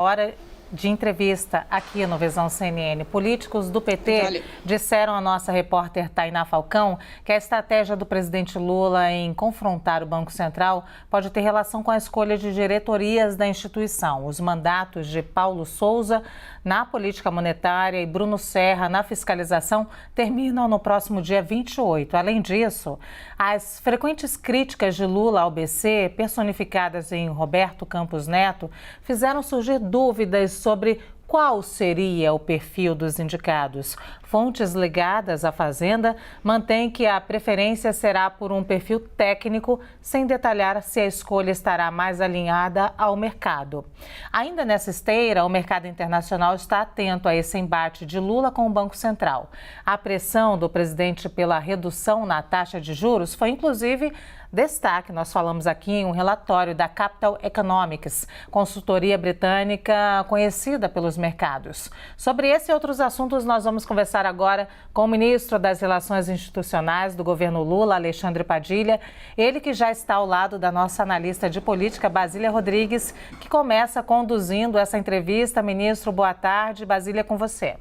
Hora de entrevista aqui no Visão CNN. Políticos do PT disseram à nossa repórter Tainá Falcão que a estratégia do presidente Lula em confrontar o Banco Central pode ter relação com a escolha de diretorias da instituição. Os mandatos de Paulo Souza na política monetária e Bruno Serra na fiscalização terminam no próximo dia 28. Além disso, as frequentes críticas de Lula ao BC, personificadas em Roberto Campos Neto, fizeram surgir dúvidas sobre qual seria o perfil dos indicados. Fontes ligadas à Fazenda mantêm que a preferência será por um perfil técnico, sem detalhar se a escolha estará mais alinhada ao mercado. Ainda nessa esteira, o mercado internacional está atento a esse embate de Lula com o Banco Central. A pressão do presidente pela redução na taxa de juros foi, inclusive, destaque. Nós falamos aqui em um relatório da Capital Economics, consultoria britânica conhecida pelos mercados. Sobre esse e outros assuntos, nós vamos conversar agora com o ministro das Relações Institucionais do governo Lula, Alexandre Padilha, ele que já está ao lado da nossa analista de política, Basília Rodrigues, que começa conduzindo essa entrevista. Ministro, boa tarde. Basília, com você.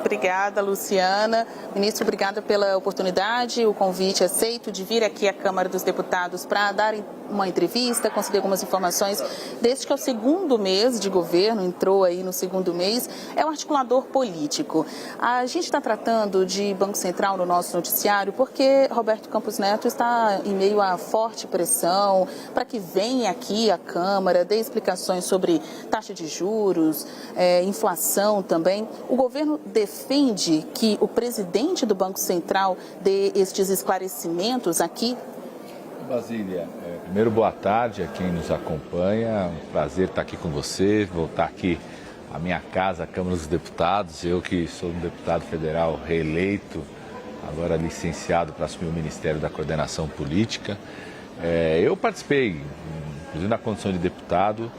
Obrigada, Luciana. Ministro, obrigada pela oportunidade, o convite aceito de vir aqui à Câmara dos Deputados para dar uma entrevista, conseguir algumas informações. Desde que é o segundo mês de governo, entrou aí no segundo mês, é um articulador político. A gente está tratando de Banco Central no nosso noticiário porque Roberto Campos Neto está em meio a forte pressão para que venha aqui à Câmara, dê explicações sobre taxa de juros, inflação também. O governo defende que o presidente do Banco Central dê estes esclarecimentos aqui? Basília, primeiro boa tarde a quem nos acompanha, é um prazer estar aqui com você, voltar aqui à minha casa, a Câmara dos Deputados, eu que sou um deputado federal reeleito, agora licenciado para assumir o Ministério da Coordenação Política. Eu participei, inclusive na condição de deputado,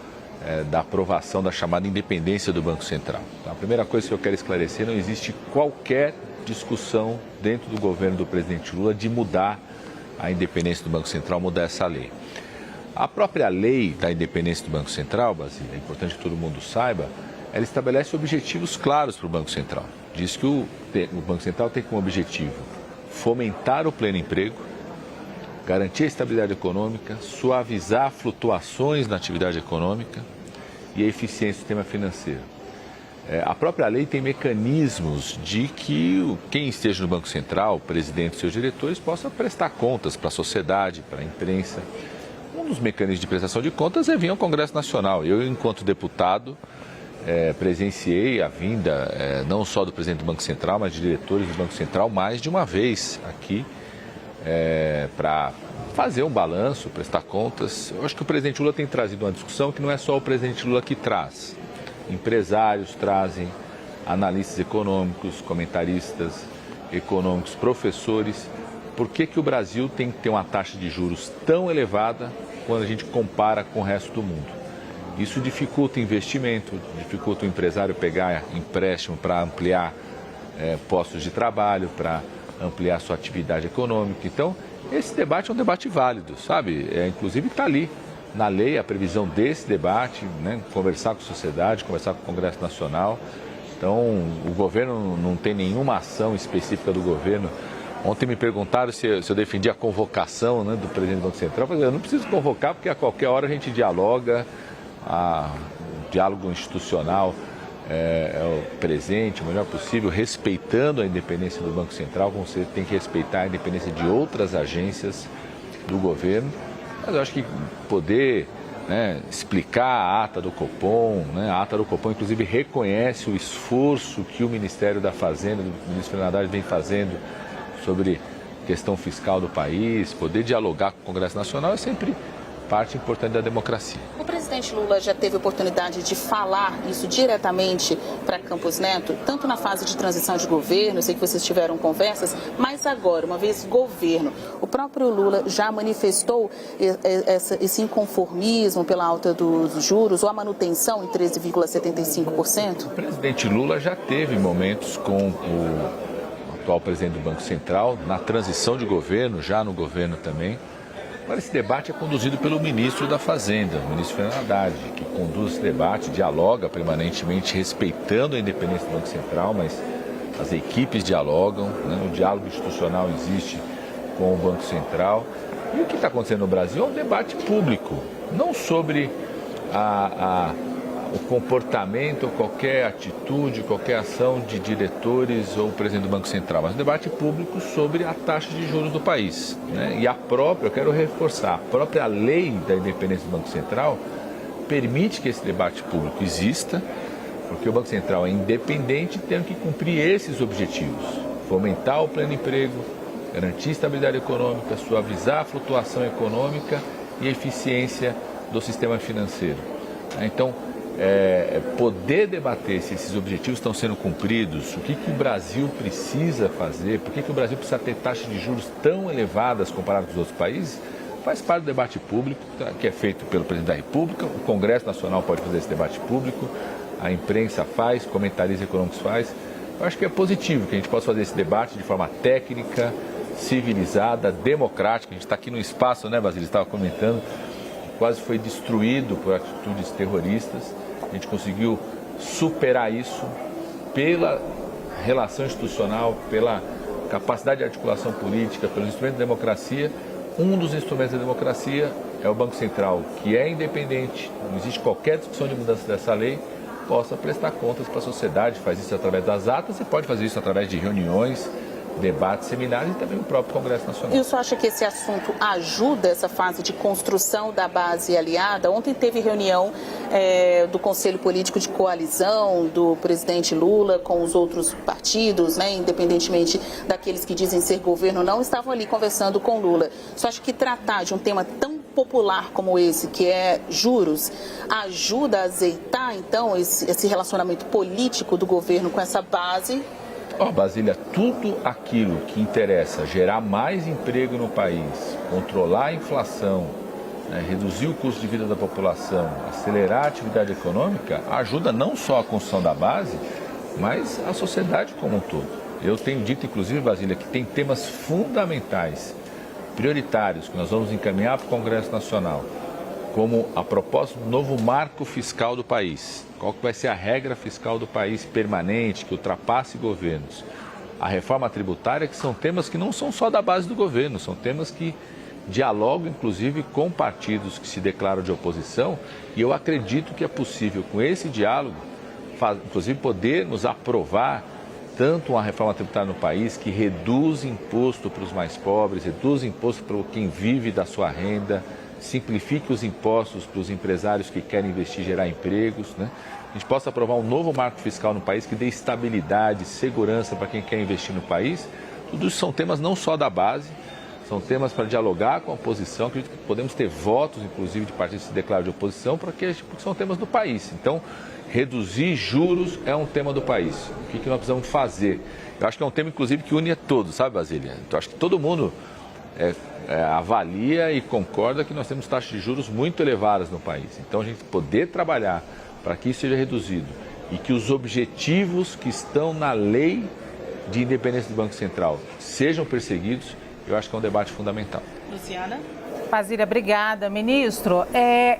da aprovação da chamada independência do Banco Central. Então, a primeira coisa que eu quero esclarecer, não existe qualquer discussão dentro do governo do presidente Lula de mudar a independência do Banco Central, mudar essa lei. A própria lei da independência do Banco Central, Basília, é importante que todo mundo saiba, ela estabelece objetivos claros para o Banco Central. Diz que o Banco Central tem como objetivo fomentar o pleno emprego, garantir a estabilidade econômica, suavizar flutuações na atividade econômica e a eficiência do sistema financeiro. A própria lei tem mecanismos de que quem esteja no Banco Central, o presidente e seus diretores, possa prestar contas para a sociedade, para a imprensa. Um dos mecanismos de prestação de contas é vir ao Congresso Nacional. Eu, enquanto deputado, presenciei a vinda não só do presidente do Banco Central, mas de diretores do Banco Central mais de uma vez aqui para fazer um balanço, prestar contas. Eu acho que o presidente Lula tem trazido uma discussão que não é só o presidente Lula que traz. Empresários trazem, analistas econômicos, comentaristas econômicos, professores. Por que o Brasil tem que ter uma taxa de juros tão elevada quando a gente compara com o resto do mundo? Isso dificulta investimento, dificulta o empresário pegar empréstimo para ampliar postos de trabalho, para ampliar sua atividade econômica. Então, esse debate é um debate válido, sabe? Inclusive está ali na lei a previsão desse debate, né? Conversar com a sociedade, conversar com o Congresso Nacional. Então, o governo não tem nenhuma ação específica do governo. Ontem me perguntaram se eu defendia a convocação, né, do presidente do Banco Central. Eu falei, eu não preciso convocar porque a qualquer hora a gente dialoga, o diálogo institucional é o presente, o melhor possível, respeitando a independência do Banco Central, como você tem que respeitar a independência de outras agências do governo. Mas eu acho que poder explicar a ata do Copom, a ata do Copom inclusive reconhece o esforço que o Ministério da Fazenda, do ministro Fernando Haddad, vem fazendo sobre questão fiscal do país, poder dialogar com o Congresso Nacional é sempre parte importante da democracia. O presidente Lula já teve oportunidade de falar isso diretamente para Campos Neto, tanto na fase de transição de governo, eu sei que vocês tiveram conversas, mas agora, uma vez governo, o próprio Lula já manifestou esse inconformismo pela alta dos juros ou a manutenção em 13,75%? O presidente Lula já teve momentos com o atual presidente do Banco Central, na transição de governo, já no governo também, Agora, esse debate é conduzido pelo ministro da Fazenda, o ministro Fernando Haddad, que conduz esse debate, dialoga permanentemente, respeitando a independência do Banco Central, mas as equipes dialogam, né? O diálogo institucional existe com o Banco Central. E o que está acontecendo no Brasil é um debate público, não sobre o comportamento, qualquer atitude, qualquer ação de diretores ou presidente do Banco Central, mas um debate público sobre a taxa de juros do país, né? E eu quero reforçar, a própria lei da independência do Banco Central permite que esse debate público exista, porque o Banco Central é independente e tem que cumprir esses objetivos: fomentar o pleno emprego, garantir estabilidade econômica, suavizar a flutuação econômica e eficiência do sistema financeiro. Então, poder debater se esses objetivos estão sendo cumpridos, o que o Brasil precisa fazer, por que o Brasil precisa ter taxas de juros tão elevadas comparadas com os outros países, faz parte do debate público, que é feito pelo presidente da República. O Congresso Nacional pode fazer esse debate público, a imprensa faz, comentaristas econômicos faz. Eu acho que é positivo que a gente possa fazer esse debate de forma técnica, civilizada, democrática. A gente está aqui no espaço, né, Basílio? Você estava comentando, quase foi destruído por atitudes terroristas. A gente conseguiu superar isso pela relação institucional, pela capacidade de articulação política, pelos instrumentos da democracia. Um dos instrumentos da democracia é o Banco Central, que é independente, não existe qualquer discussão de mudança dessa lei, possa prestar contas para a sociedade, faz isso através das atas e pode fazer isso através de reuniões, debates, seminários e também o próprio Congresso Nacional. E o senhor acha que esse assunto ajuda essa fase de construção da base aliada? Ontem teve reunião do Conselho Político de Coalizão do presidente Lula com os outros partidos, né, independentemente daqueles que dizem ser governo, não estavam ali conversando com Lula. O senhor acha que tratar de um tema tão popular como esse, que é juros, ajuda a azeitar, então, esse relacionamento político do governo com essa base? Basília, tudo aquilo que interessa gerar mais emprego no país, controlar a inflação, né, reduzir o custo de vida da população, acelerar a atividade econômica, ajuda não só a construção da base, mas a sociedade como um todo. Eu tenho dito, inclusive, Basília, que tem temas fundamentais, prioritários, que nós vamos encaminhar para o Congresso Nacional, como a proposta do novo marco fiscal do país. Qual que vai ser a regra fiscal do país permanente, que ultrapasse governos? A reforma tributária, que são temas que não são só da base do governo, são temas que dialogam, inclusive, com partidos que se declaram de oposição. E eu acredito que é possível, com esse diálogo, inclusive, podermos aprovar tanto uma reforma tributária no país que reduz imposto para os mais pobres, reduz imposto para quem vive da sua renda, simplifique os impostos para os empresários que querem investir e gerar empregos, né? A gente possa aprovar um novo marco fiscal no país que dê estabilidade, segurança para quem quer investir no país. Tudo isso são temas não só da base, são temas para dialogar com a oposição. Acredito que podemos ter votos, inclusive, de partidos que se declaram de oposição, porque são temas do país. Então, reduzir juros é um tema do país. O que nós precisamos fazer? Eu acho que é um tema, inclusive, que une a todos, sabe, Basília? Então, acho que todo mundo avalia e concorda que nós temos taxas de juros muito elevadas no país. Então, a gente poder trabalhar para que isso seja reduzido e que os objetivos que estão na lei de independência do Banco Central sejam perseguidos, eu acho que é um debate fundamental. Luciana? Basília, obrigada. Ministro,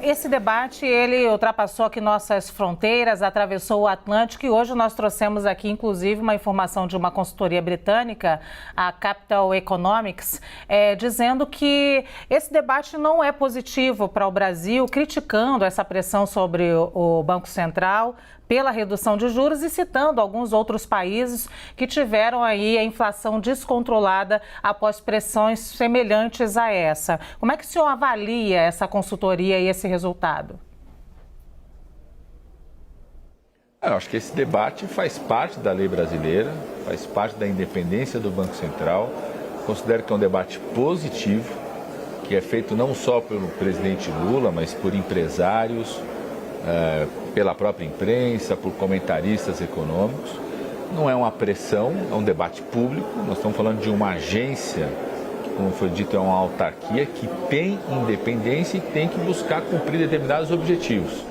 esse debate, ele ultrapassou aqui nossas fronteiras, atravessou o Atlântico e hoje nós trouxemos aqui, inclusive, uma informação de uma consultoria britânica, a Capital Economics, dizendo que esse debate não é positivo para o Brasil, criticando essa pressão sobre o Banco Central pela redução de juros e citando alguns outros países que tiveram aí a inflação descontrolada após pressões semelhantes a essa. Como é que o senhor avalia essa consultoria e esse resultado? Eu acho que esse debate faz parte da lei brasileira, faz parte da independência do Banco Central. Considero que é um debate positivo, que é feito não só pelo presidente Lula, mas por empresários, pela própria imprensa, por comentaristas econômicos. Não é uma pressão, é um debate público. Nós estamos falando de uma agência, que, como foi dito, é uma autarquia que tem independência e tem que buscar cumprir determinados objetivos.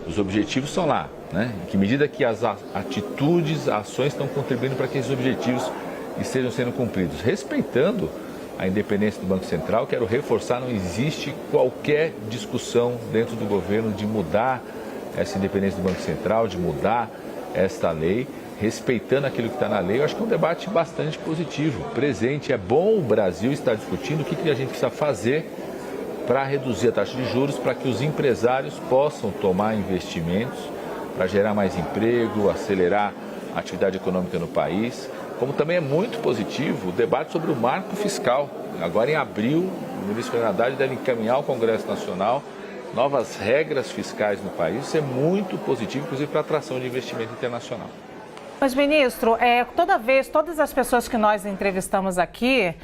Os objetivos são lá, né? Em que medida que as atitudes, ações estão contribuindo para que esses objetivos estejam sendo cumpridos, respeitando a independência do Banco Central. Quero reforçar, não existe qualquer discussão dentro do governo de mudar essa independência do Banco Central, de mudar esta lei, respeitando aquilo que está na lei. Eu acho que é um debate bastante positivo, presente. É bom o Brasil estar discutindo o que a gente precisa fazer para reduzir a taxa de juros, para que os empresários possam tomar investimentos, para gerar mais emprego, acelerar a atividade econômica no país. Como também é muito positivo o debate sobre o marco fiscal. Agora, em abril, o ministro Fernando Haddad deve encaminhar ao Congresso Nacional novas regras fiscais no país. Isso é muito positivo, inclusive para a atração de investimento internacional. Mas, ministro, todas as pessoas que nós entrevistamos aqui,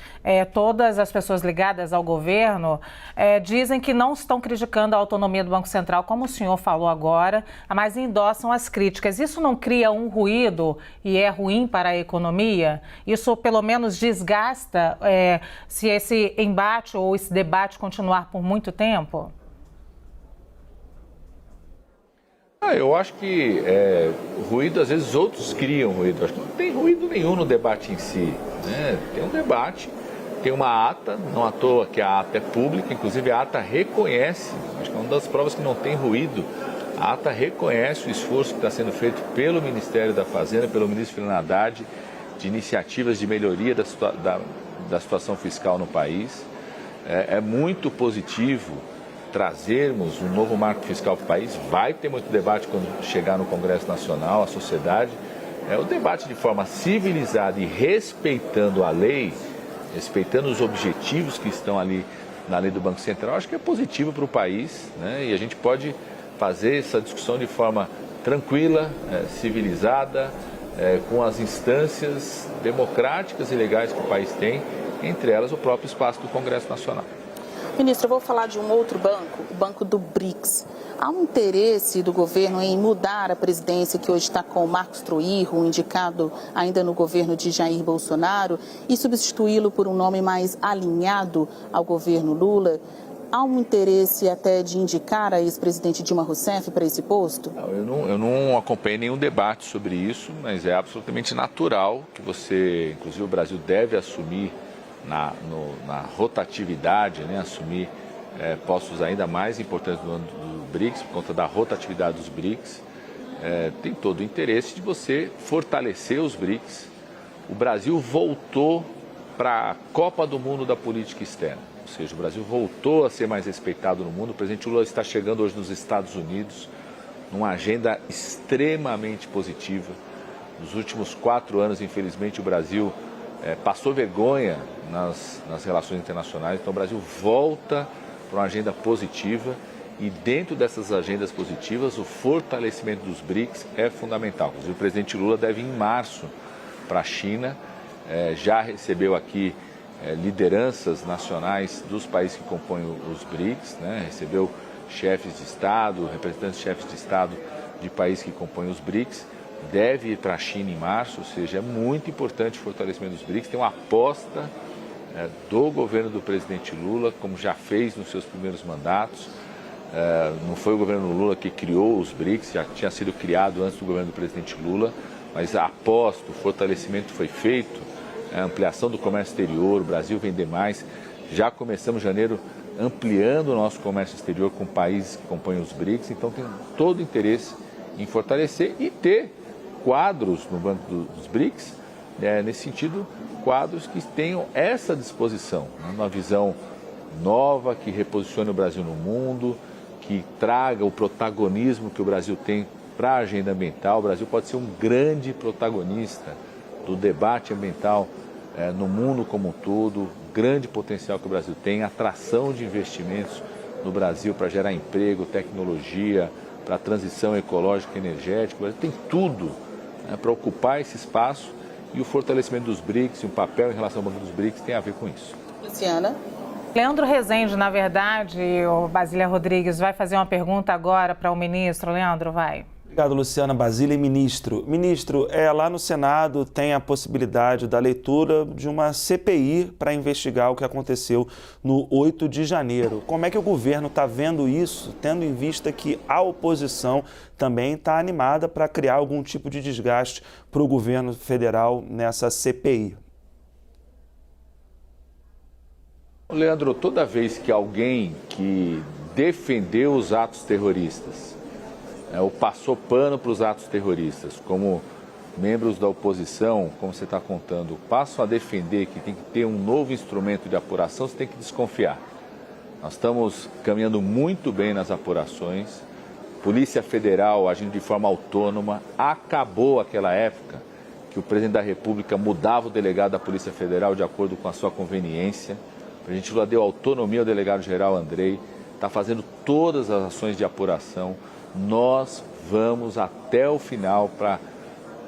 todas as pessoas ligadas ao governo, dizem que não estão criticando a autonomia do Banco Central, como o senhor falou agora, mas endossam as críticas. Isso não cria um ruído e é ruim para a economia? Isso, pelo menos, desgasta se esse embate ou esse debate continuar por muito tempo? Eu acho que ruído, às vezes, outros criam ruído. Acho que não tem ruído nenhum no debate em si, né? Tem um debate, tem uma ata, não à toa que a ata é pública, inclusive a ata reconhece, acho que é uma das provas que não tem ruído, a ata reconhece o esforço que está sendo feito pelo Ministério da Fazenda, pelo ministro Fernando Haddad, de iniciativas de melhoria da situação fiscal no país. É muito positivo trazermos um novo marco fiscal para o país. Vai ter muito debate quando chegar no Congresso Nacional, a sociedade. O debate de forma civilizada e respeitando a lei, respeitando os objetivos que estão ali na lei do Banco Central, acho que é positivo para o país, né? E a gente pode fazer essa discussão de forma tranquila, civilizada, com as instâncias democráticas e legais que o país tem, entre elas o próprio espaço do Congresso Nacional. Ministro, eu vou falar de um outro banco, o Banco do BRICS. Há um interesse do governo em mudar a presidência que hoje está com o Marcos Troirro, indicado ainda no governo de Jair Bolsonaro, e substituí-lo por um nome mais alinhado ao governo Lula? Há um interesse até de indicar a ex-presidente Dilma Rousseff para esse posto? Eu não acompanhei nenhum debate sobre isso, mas é absolutamente natural que inclusive o Brasil deve assumir na rotatividade, né, assumir postos ainda mais importantes do BRICS, por conta da rotatividade dos BRICS. Tem todo o interesse de você fortalecer os BRICS. O Brasil voltou para a Copa do Mundo da política externa, ou seja, o Brasil voltou a ser mais respeitado no mundo. O presidente Lula está chegando hoje nos Estados Unidos, numa agenda extremamente positiva. Nos últimos 4 anos, infelizmente, o Brasil passou vergonha nas relações internacionais. Então o Brasil volta para uma agenda positiva e dentro dessas agendas positivas o fortalecimento dos BRICS é fundamental. Inclusive o presidente Lula deve ir em março para a China, já recebeu aqui lideranças nacionais dos países que compõem os BRICS, né? Recebeu chefes de Estado, representantes de chefes de Estado de países que compõem os BRICS. Deve ir para a China em março, ou seja, é muito importante o fortalecimento dos BRICS. Tem uma aposta do governo do presidente Lula, como já fez nos seus primeiros mandatos. Não foi o governo Lula que criou os BRICS, já tinha sido criado antes do governo do presidente Lula, mas a aposta, o fortalecimento foi feito, a ampliação do comércio exterior, o Brasil vender mais. Já começamos janeiro ampliando o nosso comércio exterior com países que compõem os BRICS, então tem todo o interesse em fortalecer e ter quadros no Banco dos BRICS, nesse sentido, quadros que tenham essa disposição, né? Uma visão nova, que reposicione o Brasil no mundo, que traga o protagonismo que o Brasil tem para a agenda ambiental. O Brasil pode ser um grande protagonista do debate ambiental no mundo como um todo, grande potencial que o Brasil tem, atração de investimentos no Brasil para gerar emprego, tecnologia, para a transição ecológica e energética. O Brasil tem tudo para ocupar esse espaço, e o fortalecimento dos BRICS e o papel em relação ao Banco dos BRICS tem a ver com isso. Luciana? Leandro Rezende, na verdade, o Basília Rodrigues vai fazer uma pergunta agora para o ministro. Leandro, vai. Obrigado, Luciana. Basília e ministro. Ministro, lá no Senado tem a possibilidade da leitura de uma CPI para investigar o que aconteceu no 8 de janeiro. Como é que o governo está vendo isso, tendo em vista que a oposição também está animada para criar algum tipo de desgaste para o governo federal nessa CPI? Leandro, toda vez que alguém que defendeu os atos terroristas, ou passou pano para os atos terroristas, como membros da oposição, como você está contando, passam a defender que tem que ter um novo instrumento de apuração, você tem que desconfiar. Nós estamos caminhando muito bem nas apurações. Polícia Federal agindo de forma autônoma. Acabou aquela época que o presidente da República mudava o delegado da Polícia Federal de acordo com a sua conveniência. O presidente Lula deu autonomia ao delegado-geral Andrei, está fazendo todas as ações de apuração. Nós vamos até o final para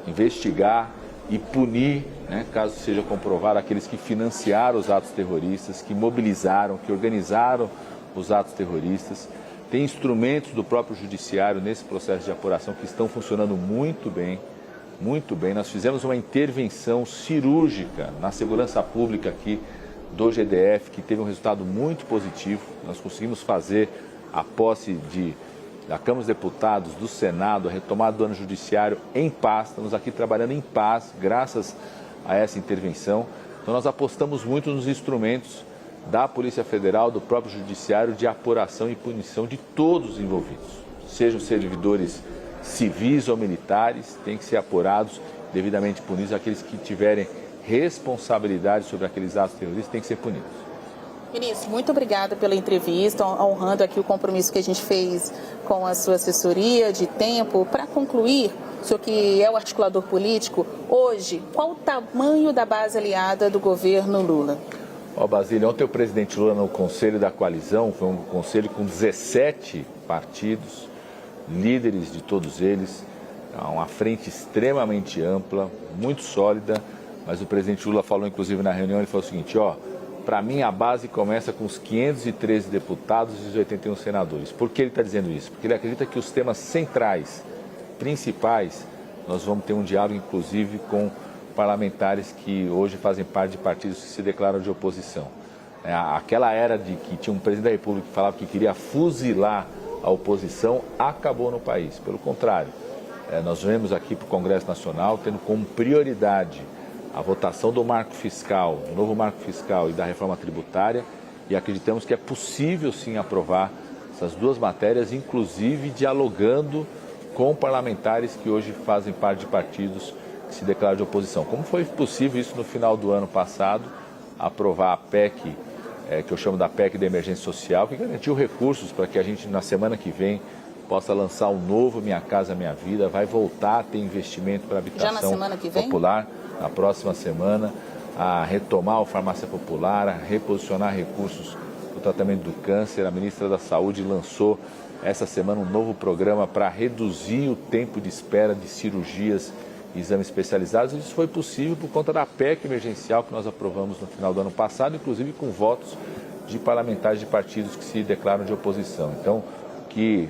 investigar e punir, caso seja comprovado, aqueles que financiaram os atos terroristas, que mobilizaram, que organizaram os atos terroristas. Tem instrumentos do próprio judiciário nesse processo de apuração que estão funcionando muito bem, muito bem. Nós fizemos uma intervenção cirúrgica na segurança pública aqui do GDF, que teve um resultado muito positivo. Nós conseguimos fazer a posse da Câmara dos Deputados, do Senado, a retomada do ano judiciário em paz. Estamos aqui trabalhando em paz, graças a essa intervenção. Então nós apostamos muito nos instrumentos da Polícia Federal, do próprio Judiciário, de apuração e punição de todos os envolvidos. Sejam servidores civis ou militares, têm que ser apurados, devidamente punidos. Aqueles que tiverem responsabilidade sobre aqueles atos terroristas têm que ser punidos. Ministro, muito obrigada pela entrevista, honrando aqui o compromisso que a gente fez com a sua assessoria de tempo. Para concluir, o senhor que é o articulador político, hoje, qual o tamanho da base aliada do governo Lula? Basílio, ontem o presidente Lula no Conselho da Coalizão, foi um conselho com 17 partidos, líderes de todos eles, uma frente extremamente ampla, muito sólida, mas o presidente Lula falou, inclusive na reunião, ele falou o seguinte, para mim a base começa com os 513 deputados e os 81 senadores. Por que ele está dizendo isso? Porque ele acredita que os temas centrais, principais, nós vamos ter um diálogo, inclusive, com parlamentares que hoje fazem parte de partidos que se declaram de oposição. Aquela era de que tinha um presidente da República que falava que queria fuzilar a oposição, acabou no país. Pelo contrário, nós vemos aqui para o Congresso Nacional tendo como prioridade a votação do marco fiscal, do novo marco fiscal e da reforma tributária, e acreditamos que é possível sim aprovar essas duas matérias, inclusive dialogando com parlamentares que hoje fazem parte de partidos que se declaram de oposição. Como foi possível isso no final do ano passado, aprovar a PEC, que eu chamo da PEC da emergência social, que garantiu recursos para que a gente, na semana que vem, possa lançar um novo Minha Casa Minha Vida, vai voltar a ter investimento para habitação popular na próxima semana, a retomar o Farmácia Popular, a reposicionar recursos para o tratamento do câncer. A ministra da Saúde lançou essa semana um novo programa para reduzir o tempo de espera de cirurgias e exames especializados. Isso foi possível por conta da PEC emergencial que nós aprovamos no final do ano passado, inclusive com votos de parlamentares de partidos que se declaram de oposição. Então, o que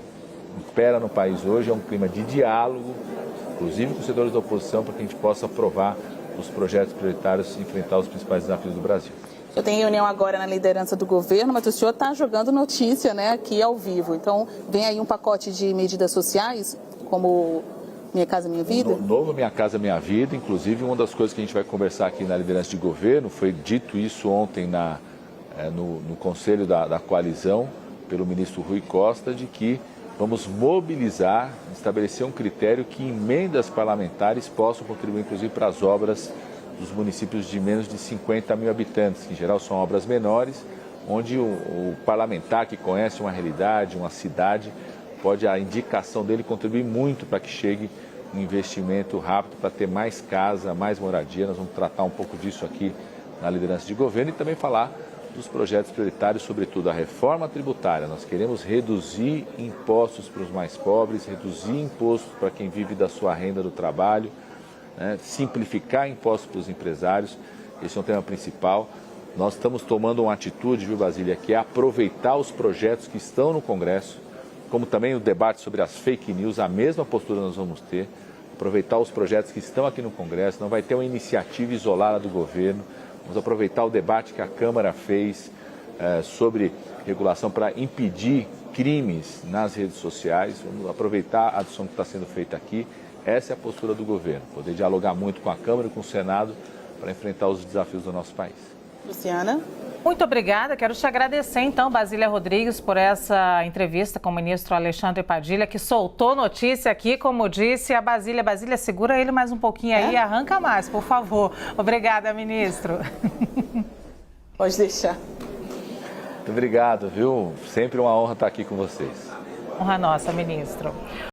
impera no país hoje é um clima de diálogo, inclusive com os setores da oposição, para que a gente possa aprovar os projetos prioritários e enfrentar os principais desafios do Brasil. Eu tenho reunião agora na liderança do governo, mas o senhor está jogando notícia, aqui ao vivo. Então, vem aí um pacote de medidas sociais, como Minha Casa Minha Vida? Novo Minha Casa Minha Vida, inclusive uma das coisas que a gente vai conversar aqui na liderança de governo, foi dito isso ontem no Conselho da Coalizão, pelo ministro Rui Costa, de que vamos mobilizar, estabelecer um critério que emendas parlamentares possam contribuir, inclusive, para as obras dos municípios de menos de 50 mil habitantes, que em geral são obras menores, onde o parlamentar que conhece uma realidade, uma cidade, pode a indicação dele contribuir muito para que chegue um investimento rápido, para ter mais casa, mais moradia. Nós vamos tratar um pouco disso aqui na liderança de governo e também falar dos projetos prioritários, sobretudo a reforma tributária. Nós queremos reduzir impostos para os mais pobres, reduzir impostos para quem vive da sua renda do trabalho, simplificar impostos para os empresários. Esse é um tema principal. Nós estamos tomando uma atitude, Basília, que é aproveitar os projetos que estão no Congresso, como também o debate sobre as fake news, a mesma postura nós vamos ter, aproveitar os projetos que estão aqui no Congresso. Não vai ter uma iniciativa isolada do governo. Vamos aproveitar o debate que a Câmara fez sobre regulação para impedir crimes nas redes sociais. Vamos aproveitar a ação que está sendo feita aqui. Essa é a postura do governo, poder dialogar muito com a Câmara e com o Senado para enfrentar os desafios do nosso país. Luciana. Muito obrigada. Quero te agradecer, então, Basília Rodrigues, por essa entrevista com o ministro Alexandre Padilha, que soltou notícia aqui, como disse a Basília. Basília, segura ele mais um pouquinho aí e arranca mais, por favor. Obrigada, ministro. Pode deixar. Muito obrigado, viu? Sempre uma honra estar aqui com vocês. Honra nossa, ministro.